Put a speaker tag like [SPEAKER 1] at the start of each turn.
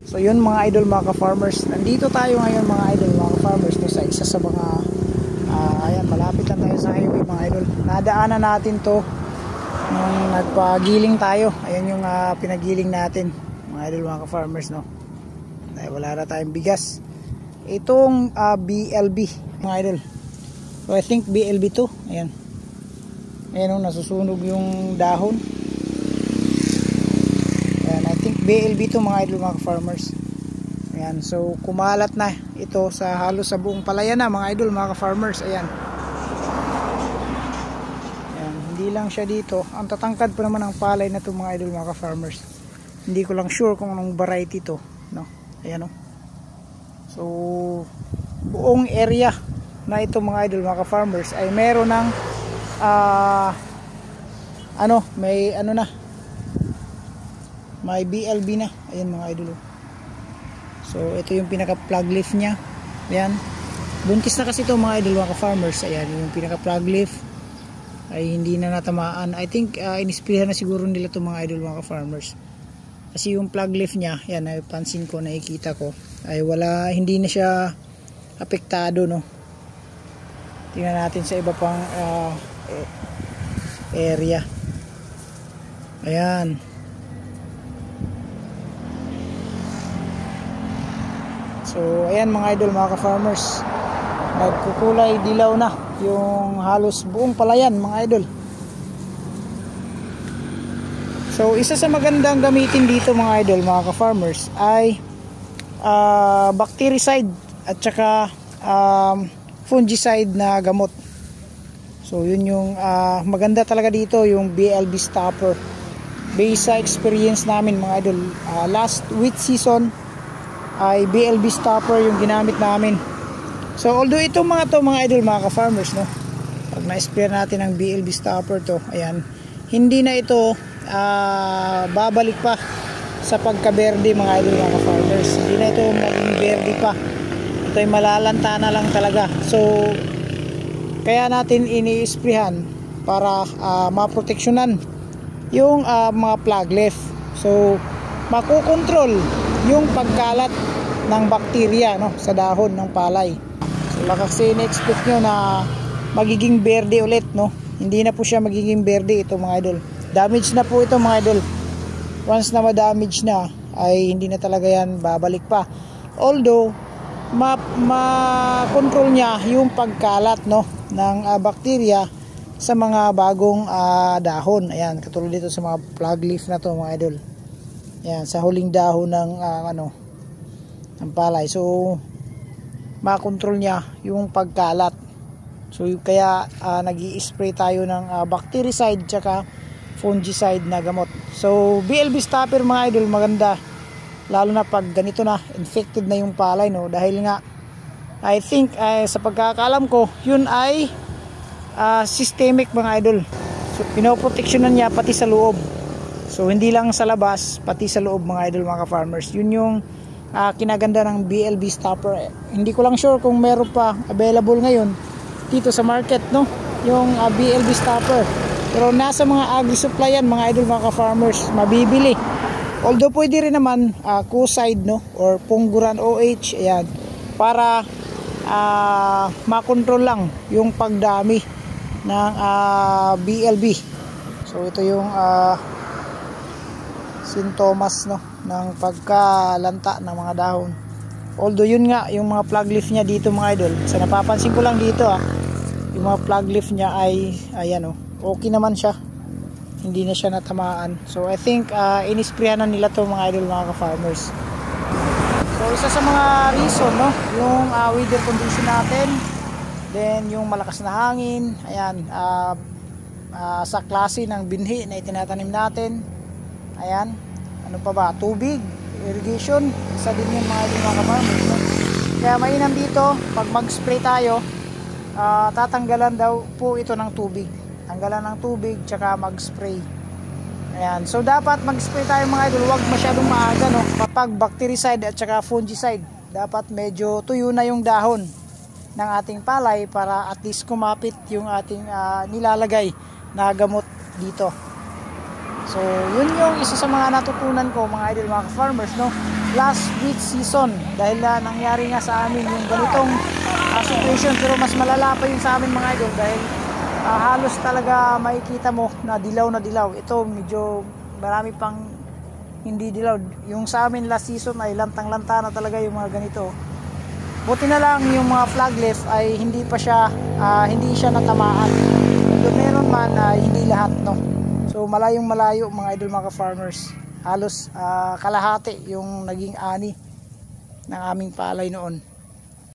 [SPEAKER 1] So yun mga idol, mga ka-farmers, nandito tayo ngayon mga idol, mga ka-farmers, no, sa isa sa mga ayan, malapit lang tayo sa highway mga idol. Nadaanan natin to nung nagpagiling tayo. Ayan yung pinagiling natin mga idol, mga ka-farmers, no. Dahil wala na tayong bigas. Itong BLB mga idol. So I think BLB to. Ayan. Ayan, nasusunog yung dahon. BLB to mga idol, mga farmers. Ayan, so kumalat na ito sa halos sa buong palayan na mga idol, mga farmers. Ayan. Ayan, hindi lang siya dito. Ang tatangkad pa naman ng palay na to mga idol, mga farmers. Hindi ko lang sure kung anong variety to, no. Ayan, no. So buong area na ito mga idol, mga farmers ay meron ng may BLB na. Ayan mga idol. So ito yung pinaka plug leaf nya. Ayan. Buntis na kasi ito mga idol, mga farmers. Ayan yung pinaka plug leaf ay hindi na natamaan. I think inisprayan na siguro nila ito mga idol, mga farmers. Kasi yung plug leaf nya, yan ay pansin ko, nakikita ko, ay wala, hindi na siya apektado, no. Tingnan natin sa iba pang area. Ayan. So ayan mga idol, mga ka-farmers, nagkukulay dilaw na yung halos buong palayan mga idol. So isa sa magandang gamitin dito mga idol, mga ka-farmers, ay bactericide at saka fungicide na gamot. So yun yung maganda talaga dito, yung BLB stopper. Based sa experience namin mga idol, last wheat season ay BLB stopper yung ginamit namin. So although itong mga idol, mga ka-farmers, no, pag na-spray natin ang BLB stopper to, ayan, hindi na ito babalik pa sa pagka-berde mga idol, mga ka-farmers. Hindi na ito maging berde pa. Ito ay malalanta na lang talaga. So kaya natin ini-sprayhan para maproteksyonan yung mga plug leaf. So makokontrol yung pagkalat ng bakterya, no, sa dahon ng palay. So baka kasi in-expect nyo na magiging berde ulit, no. Hindi na po siya magiging berde ito mga idol. Damage na po ito mga idol. Once na ma-damage na ay hindi na talaga yan babalik pa. Although ma-control niya yung pagkalat, no, ng bakterya sa mga bagong dahon. Ayan, katulad dito sa mga plug leaf na to mga idol. Yan, sa huling dahon ng ng palay. So makontrol niya yung pagkalat. So kaya nag-i-spray tayo ng bactericide tsaka fungicide na gamot. So BLB stopper mga idol, maganda lalo na pag ganito na, infected na yung palay, no, dahil nga I think sa pagkakaalam ko yun ay systemic mga idol. So pinoproteksyonan niya pati sa loob. So hindi lang sa labas, pati sa loob mga idol, mga farmers. Yun yung kinaganda ng BLB stopper. Hindi ko lang sure kung meron pa available ngayon dito sa market, no, yung BLB stopper. Pero nasa mga agri-supply yan mga idol, mga farmers, mabibili. Although pwede rin naman Kuside, no, or Pungguran OH, ayan, para makontrol lang yung pagdami ng BLB. So ito yung sintomas, no, ng pagkalanta ng mga dahon. Although yun nga, yung mga plug leaf nya dito mga idol, sa napapansin ko lang dito yung mga plug leaf nya ay ayan, okay naman siya, hindi na siya natamaan. So I think inisprayan na nila to mga idol, mga ka-farmers. So isa sa mga reason, no, yung weather condition natin, then yung malakas na hangin, ayan, sa klase ng binhi na itinatanim natin. Ayan, ano pa ba, tubig, irrigation, isa din yung mga ka-farmers, no? Kaya mainam dito, pag mag-spray tayo, tatanggalan daw po ito ng tubig. Tanggalan ng tubig, tsaka mag-spray. Ayan, so dapat mag-spray tayo mga idol, huwag masyadong maaga, no? Kapag bactericide at tsaka fungicide, dapat medyo tuyo na yung dahon ng ating palay para at least kumapit yung ating nilalagay na gamot dito. So yun yung isa sa mga natutunan ko mga idol, mga farmers, no, last wheat season dahil nangyari nga sa amin yung ganitong situation, pero mas malala pa yun sa amin mga idol dahil halos talaga makikita mo na dilaw na dilaw. Ito medyo marami pang hindi dilaw. Yung sa amin last season ay lantang-lanta na talaga yung mga ganito. Buti na lang yung mga flag leaf ay hindi siya natamaan. Kung meron man hindi lahat, no. So malayong malayo mga idol, mga farmers. Halos kalahati yung naging ani ng aming palay noon.